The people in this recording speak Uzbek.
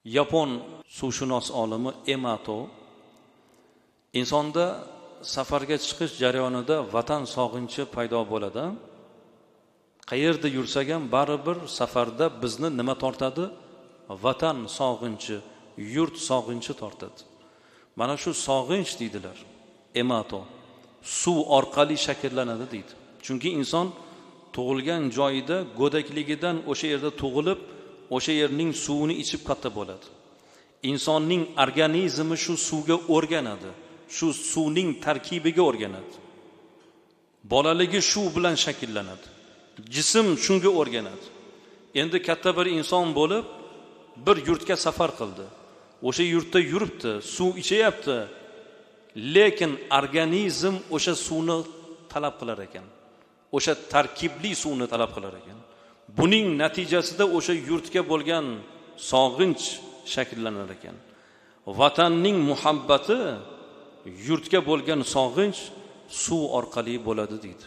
Yapon suvshunos olimi Emato insonda safarga chiqish jarayonida vatan sog'inchi paydo bo'ladi. Qayerda yursak ham baribir safarda bizni nima tortadi? Vatan sog'inchi, yurt sog'inchi tortadi. Mana shu sog'inch deydilar. Emato suv orqali shakllanadi deydi. Chunki inson tug'ilgan joyida go'dakligidan o'sha yerda tug'ilib, o'sha yerning suvini ichib katta bo'ladi. Insonning organizmi shu suvga o'rganadi. Shu suvning tarkibiga o'rganadi. Bolaligi shu bilan shakllanadi. Jism shunga o'rganadi. Endi katta bir inson bo'lib bir yurtga safar qildi. O'sha yurtda yuribdi, suv ichyapti. Lekin organizm o'sha suvni talab qilar ekan. O'sha tarkibli suvni talab qilar ekan. Buning natijasida o'sha yurtga bo'lgan sog'inch shakllanar ekan. Vatanning muhabbati, yurtga bo'lgan sog'inch suv orqali bo'ladi deydi.